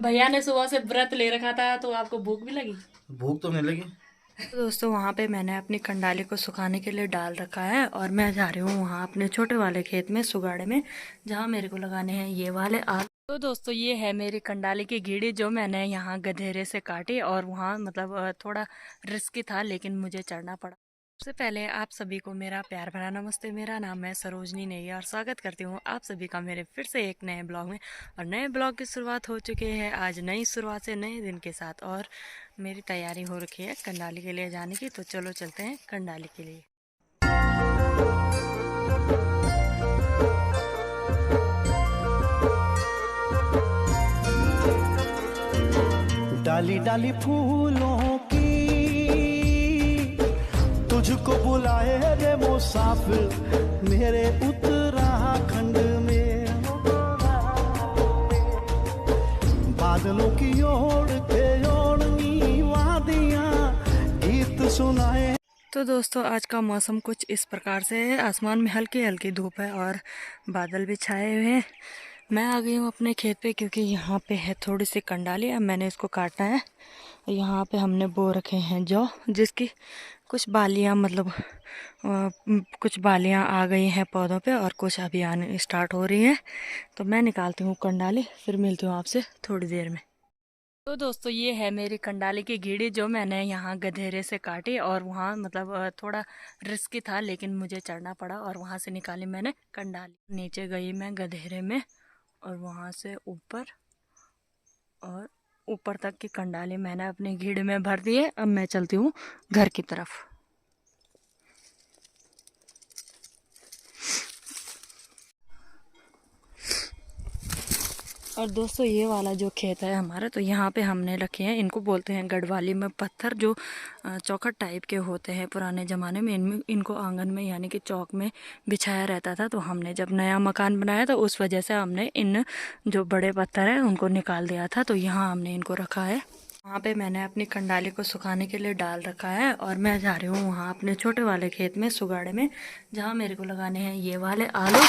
भैया ने सुबह से व्रत ले रखा था तो आपको भूख भी लगी? भूख तो नहीं लगी। तो दोस्तों वहाँ पे मैंने अपनी कंडाली को सुखाने के लिए डाल रखा है और मैं जा रही हूँ वहाँ अपने छोटे वाले खेत में सुगाड़े में, जहाँ मेरे को लगाने हैं ये वाले आलू। तो दोस्तों ये है मेरी कंडाली की गिड़ी जो मैंने यहाँ गधेरे से काटी, और वहाँ मतलब थोड़ा रिस्की था लेकिन मुझे चढ़ना पड़ा। सबसे पहले आप सभी को मेरा प्यार भरा नमस्ते। मेरा नाम है सरोजनी नैया और स्वागत करती हूँ आप सभी का मेरे फिर से एक नए ब्लॉग में। और नए ब्लॉग की शुरुआत हो चुकी है आज नई शुरुआत से नए दिन के साथ, और मेरी तैयारी हो रखी है कंडाली के लिए जाने की। तो चलो चलते हैं कंडाली के लिए। डाली डाली फूलों की तुझको बुलाए रे मुसाफिर मेरे उत्तराखंड में। बादलों की ओर के ओढ़नी वादियां गीत सुनाए। तो दोस्तों आज का मौसम कुछ इस प्रकार से है, आसमान में हल्की हल्की धूप है और बादल भी छाए हुए हैं। मैं आ गई हूँ अपने खेत पे क्योंकि यहाँ पे है थोड़ी सी कंडाली, अब मैंने इसको काटना है। यहाँ पे हमने बो रखे हैं जौ, जिसकी कुछ बालियाँ मतलब कुछ बालियाँ आ गई हैं पौधों पे और कुछ अभी आने स्टार्ट हो रही हैं। तो मैं निकालती हूँ कंडाली, फिर मिलती हूँ आपसे थोड़ी देर में। तो दोस्तों ये है मेरी कंडाली की गिड़ी जो मैंने यहाँ गधेरे से काटी, और वहाँ मतलब थोड़ा रिस्की था लेकिन मुझे चढ़ना पड़ा और वहाँ से निकाली मैंने कंडाली। नीचे गई मैं गधेरे में और वहाँ से ऊपर, और ऊपर तक की कंडाली मैंने अपनी घीड़ में भर दी है। अब मैं चलती हूँ घर की तरफ। और दोस्तों ये वाला जो खेत है हमारा, तो यहाँ पे हमने रखे हैं, इनको बोलते हैं गढ़वाली में पत्थर, जो चौखट टाइप के होते हैं पुराने ज़माने में। इनमें इनको आंगन में यानी कि चौक में बिछाया रहता था। तो हमने जब नया मकान बनाया तो उस वजह से हमने इन जो बड़े पत्थर हैं उनको निकाल दिया था, तो यहाँ हमने इनको रखा है। वहाँ पे मैंने अपनी कंडाली को सुखाने के लिए डाल रखा है और मैं जा रही हूँ वहाँ अपने छोटे वाले खेत में सुगाड़े में, जहाँ मेरे को लगाने हैं ये वाले आलू।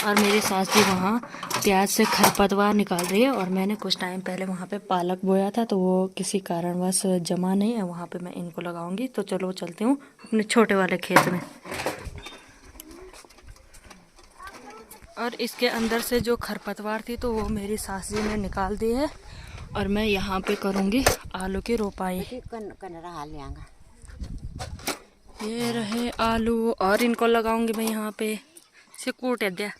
और मेरी सास जी वहाँ प्याज से खरपतवार निकाल रही है, और मैंने कुछ टाइम पहले वहाँ पे पालक बोया था तो वो किसी कारणवश जमा नहीं है, वहाँ पे मैं इनको लगाऊंगी। तो चलो चलती हूँ अपने छोटे वाले खेत में। और इसके अंदर से जो खरपतवार थी तो वो मेरी सास जी ने निकाल दी है, और मैं यहाँ पे करूँगी आलू की रोपाई। ये रहे आलू और इनको लगाऊंगी मैं यहाँ पे से कूट दिया।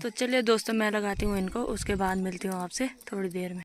तो चलिए दोस्तों मैं लगाती हूँ इनको, उसके बाद मिलती हूँ आपसे थोड़ी देर में।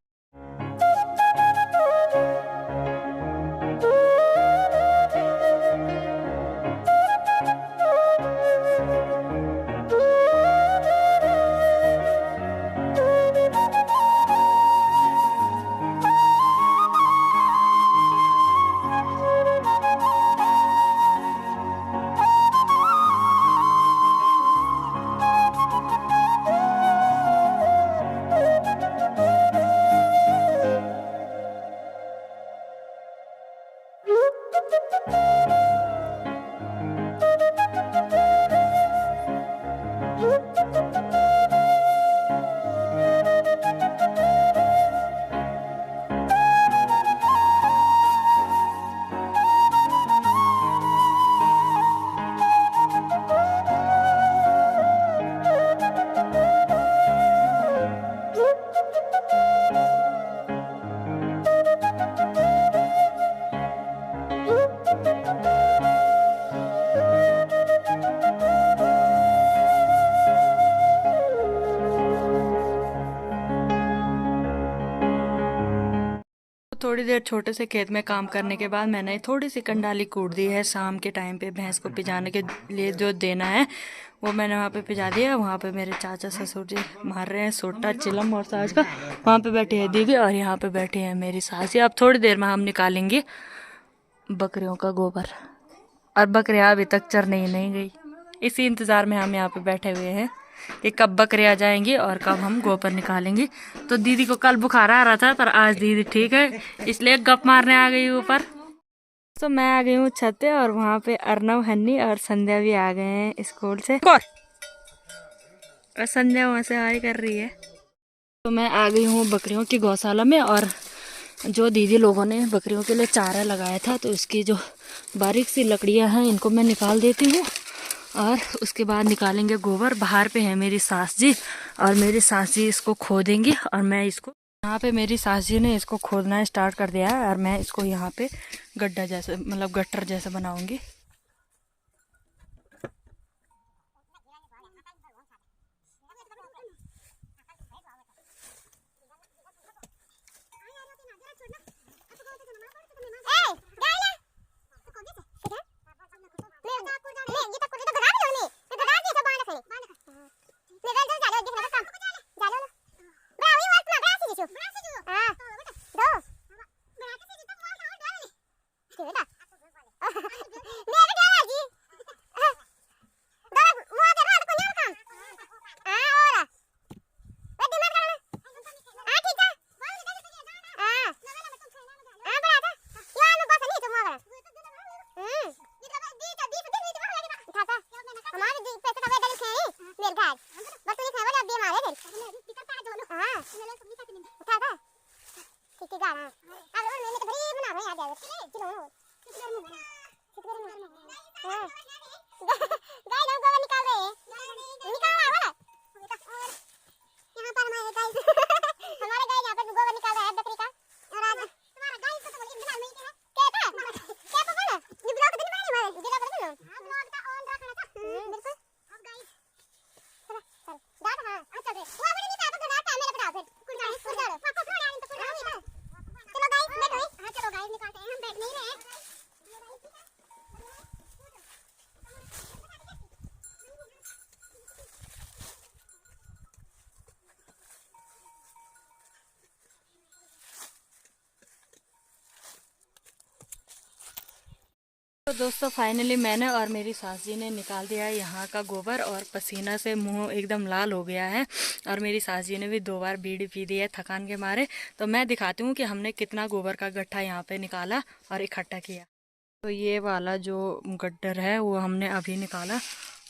थोड़ी देर छोटे से खेत में काम करने के बाद मैंने थोड़ी सी कंडाली कूट दी है। शाम के टाइम पे भैंस को पिजाने के लिए जो देना है वो मैंने वहाँ पे पिजा दिया। वहाँ पे मेरे चाचा ससुर जी मार रहे हैं सोटा चिलम और साज का। वहाँ पे बैठी है दीदी और यहाँ पे बैठी है मेरी सास। अब थोड़ी देर में हम निकालेंगे बकरियों का गोबर, और बकरियाँ अभी तक चरने ही नहीं गई। इसी इंतज़ार में हम यहाँ पे बैठे हुए हैं कि कब बकरियाँ जाएंगी और कब हम गोबर निकालेंगे। तो दीदी को कल बुखार आ रहा था पर आज दीदी ठीक है, इसलिए गप मारने आ गई ऊपर। तो मैं आ गई हूँ छत पे, और वहाँ पे अर्नव, हन्नी और संध्या भी आ गए हैं स्कूल से, और संध्या वहाँ से हाय कर रही है। तो मैं आ गई हूँ बकरियों की गौशाला में, और जो दीदी लोगों ने बकरियों के लिए चारा लगाया था तो इसकी जो बारीक सी लकड़ियाँ हैं इनको मैं निकाल देती हूँ, और उसके बाद निकालेंगे गोबर। बाहर पे है मेरी सास जी, और मेरी सास जी इसको खोदेंगी, और मैं इसको यहाँ पे मेरी सास जी ने इसको खोदना स्टार्ट कर दिया है, और मैं इसको यहाँ पे गड्ढा जैसे मतलब गट्टर जैसे बनाऊंगी। तो दोस्तों फाइनली मैंने और मेरी सास जी ने निकाल दिया है यहाँ का गोबर, और पसीना से मुंह एकदम लाल हो गया है, और मेरी सास जी ने भी 2 बार बीड़ी पी दी है थकान के मारे। तो मैं दिखाती हूँ कि हमने कितना गोबर का गट्ठा यहाँ पे निकाला और इकट्ठा किया। तो ये वाला जो गड्ढर है वो हमने अभी निकाला,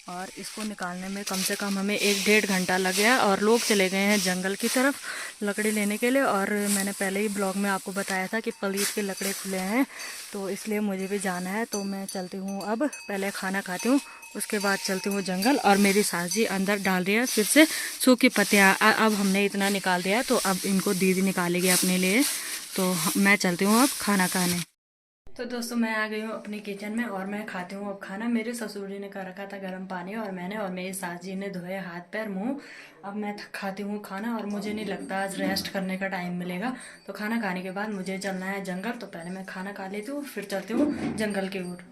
और इसको निकालने में कम से कम हमें 1-1.5 घंटा लग गया, और लोग चले गए हैं जंगल की तरफ लकड़ी लेने के लिए। और मैंने पहले ही ब्लॉग में आपको बताया था कि पलीत के लकड़े खुले हैं, तो इसलिए मुझे भी जाना है। तो मैं चलती हूँ, अब पहले खाना खाती हूँ, उसके बाद चलती हूँ जंगल। और मेरी सास जी अंदर डाल रही है फिर से सूखी पत्तियाँ। अब हमने इतना निकाल दिया, तो अब इनको दीदी निकालेगी अपने लिए। तो मैं चलती हूँ अब खाना खाने। तो दोस्तों मैं आ गई हूँ अपने किचन में, और मैं खाती हूँ अब खाना। मेरे ससुर जी ने कर रखा था गर्म पानी, और मैंने और मेरी सास जी ने धोए हाथ पैर मुंह। अब मैं खाती हूँ खाना, और मुझे नहीं लगता आज रेस्ट करने का टाइम मिलेगा। तो खाना खाने के बाद मुझे चलना है जंगल, तो पहले मैं खाना खा लेती हूँ फिर चलती हूँ जंगल की ओर।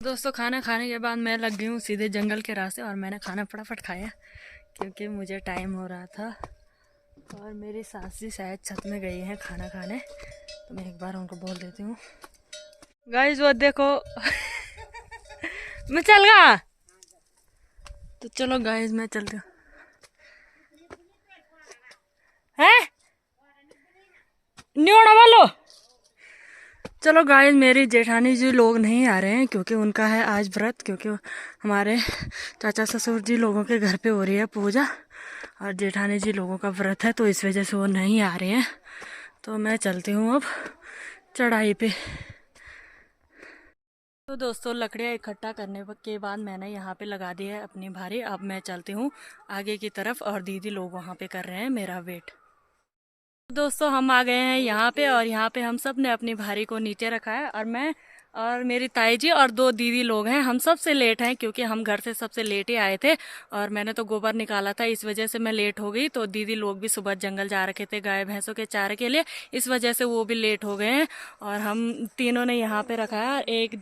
दोस्तों खाना खाने के बाद मैं लग गई हूँ सीधे जंगल के रास्ते, और मैंने खाना फटाफट खाया क्योंकि मुझे टाइम हो रहा था। और मेरी सास जी शायद छत में गई हैं खाना खाने, तो मैं एक बार उनको बोल देती हूँ। गाइस वो देखो मैं चल गया। तो चलो गाइस मैं चलती हूँ। हैं न्योड़ा वालो। चलो गाइस मेरी जेठानी जी लोग नहीं आ रहे हैं क्योंकि उनका है आज व्रत, क्योंकि हमारे चाचा ससुर जी लोगों के घर पे हो रही है पूजा, और जेठानी जी लोगों का व्रत है, तो इस वजह से वो नहीं आ रहे हैं। तो मैं चलती हूँ अब चढ़ाई पे। तो दोस्तों लकड़ियाँ इकट्ठा करने के बाद मैंने यहाँ पे लगा दी है अपनी भारी। अब मैं चलती हूँ आगे की तरफ, और दीदी लोग वहाँ पे कर रहे हैं मेरा वेट। दोस्तों हम आ गए हैं यहाँ पे, और यहाँ पे हम सब ने अपनी भारी को नीचे रखा है, और मैं और मेरी ताई जी और 2 दीदी लोग हैं। हम सबसे लेट हैं क्योंकि हम घर से सबसे लेट ही आए थे, और मैंने तो गोबर निकाला था, इस वजह से मैं लेट हो गई। तो दीदी लोग भी सुबह जंगल जा रखे थे गाय भैंसों के चारे के लिए, इस वजह से वो भी लेट हो गए हैं। और हम तीनों ने यहाँ पे रखा है। एक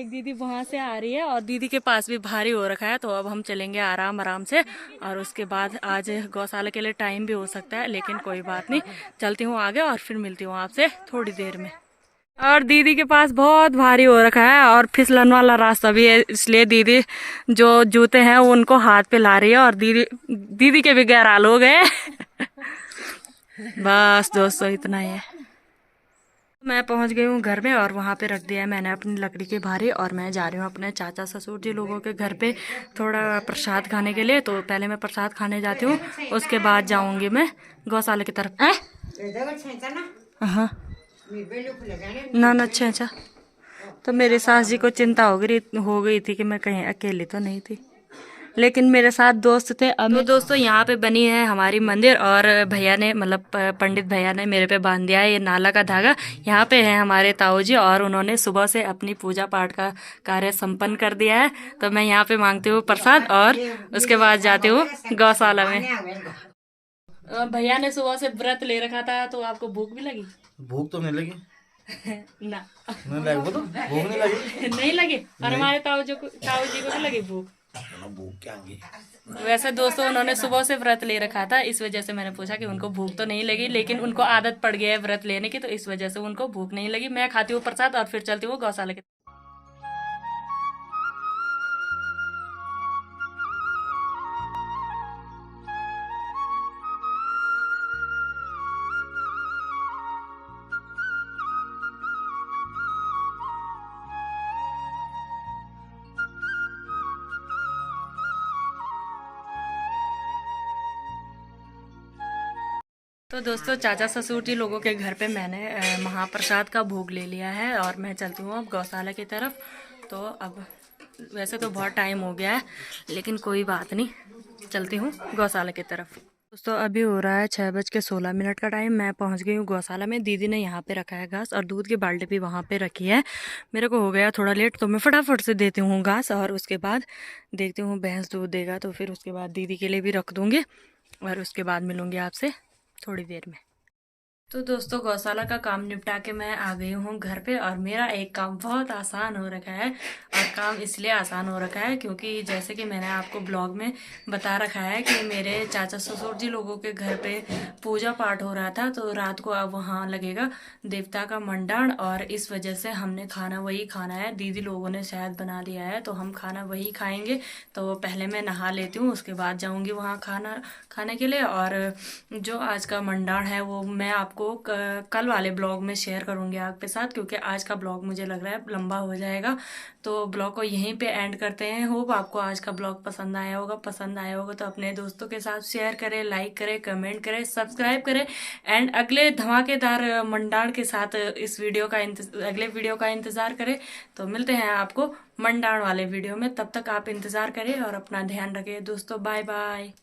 दीदी वहाँ से आ रही है, और दीदी के पास भी भारी हो रखा है। तो अब हम चलेंगे आराम आराम से, और उसके बाद आज गौशाला के लिए टाइम भी हो सकता है, लेकिन कोई बात नहीं, चलती हूँ आगे और फिर मिलती हूँ आपसे थोड़ी देर में। और दीदी के पास बहुत भारी हो रखा है, और फिसलन वाला रास्ता भी है, इसलिए दीदी जो जूते हैं वो उनको हाथ पे ला रही है, और दीदी के भी गैराल हो गए बस दोस्तों इतना ही है। मैं पहुंच गई हूँ घर में और वहाँ पे रख दिया है मैंने अपनी लकड़ी के भारे और मैं जा रही हूँ अपने चाचा ससुर जी लोगों के घर पे थोड़ा प्रसाद खाने के लिए। तो पहले मैं प्रसाद खाने जाती हूँ, उसके बाद जाऊँगी मैं गौशाला की तरफ। हाँ ना ना, अच्छा अच्छा। तो मेरी सास जी को चिंता हो गई थी कि मैं कहीं अकेली तो नहीं थी, लेकिन मेरे साथ दोस्त थे। अब तो दोस्तों यहाँ पे बनी है हमारी मंदिर और भैया ने मतलब पंडित भैया ने मेरे पे बांध दिया है ये नाला का धागा। यहाँ पे है हमारे ताऊ जी और उन्होंने सुबह से अपनी पूजा पाठ का कार्य संपन्न कर दिया है। तो मैं यहाँ पे मांगती हूँ प्रसाद और उसके बाद जाती हूँ गौशाला में। भैया ने सुबह से व्रत ले रखा था, तो आपको भूख भी लगी? भूख तो नहीं लगी ना नहीं लगी, वो तो भूख नहीं लगी नहीं लगी। और हमारे ताऊ जी को तो लगी भूख। भूख क्या होगी। वैसे दोस्तों उन्होंने सुबह से व्रत ले रखा था, इस वजह से मैंने पूछा कि उनको भूख तो नहीं लगी, लेकिन उनको आदत पड़ गई है व्रत लेने की, तो इस वजह से उनको भूख नहीं लगी। मैं खाती हूँ प्रसाद और फिर चलती हूँ गौशाला की। तो दोस्तों चाचा ससुर जी लोगों के घर पे मैंने महाप्रसाद का भोग ले लिया है और मैं चलती हूँ अब गौशाला की तरफ। तो अब वैसे तो बहुत टाइम हो गया है, लेकिन कोई बात नहीं, चलती हूँ गौशाला की तरफ। दोस्तों अभी हो रहा है 6:16 का टाइम। मैं पहुँच गई हूँ गौशाला में। दीदी ने यहाँ पे रखा है घास और दूध की बाल्टी भी वहाँ पे रखी है। मेरे को हो गया थोड़ा लेट, तो मैं फटाफट से देती हूँ घास और उसके बाद देखती हूँ भैंस दूध देगा तो फिर उसके बाद दीदी के लिए भी रख दूँगी और उसके बाद मिलूँगी आपसे थोड़ी देर में। तो दोस्तों गौशाला का काम निपटा के मैं आ गई हूँ घर पे और मेरा एक काम बहुत आसान हो रखा है। और काम इसलिए आसान हो रखा है क्योंकि जैसे कि मैंने आपको ब्लॉग में बता रखा है कि मेरे चाचा ससुर जी लोगों के घर पे पूजा पाठ हो रहा था, तो रात को अब वहाँ लगेगा देवता का मंडाण और इस वजह से हमने खाना वही खाना है। दीदी लोगों ने शायद बना दिया है तो हम खाना वही खाएंगे। तो पहले मैं नहा लेती हूँ, उसके बाद जाऊँगी वहाँ खाना खाने के लिए। और जो आज का मंडाण है वो मैं आपको कल वाले ब्लॉग में शेयर करूंगी आपके साथ, क्योंकि आज का ब्लॉग मुझे लग रहा है लंबा हो जाएगा। तो ब्लॉग को यहीं पे एंड करते हैं। होप आपको आज का ब्लॉग पसंद आया होगा। पसंद आया होगा तो अपने दोस्तों के साथ शेयर करें, लाइक करें, कमेंट करें, सब्सक्राइब करें। एंड अगले धमाकेदार मंडाण के साथ अगले वीडियो का इंतजार करें। तो मिलते हैं आपको मंडाण वाले वीडियो में, तब तक आप इंतजार करें और अपना ध्यान रखें दोस्तों। Bye bye.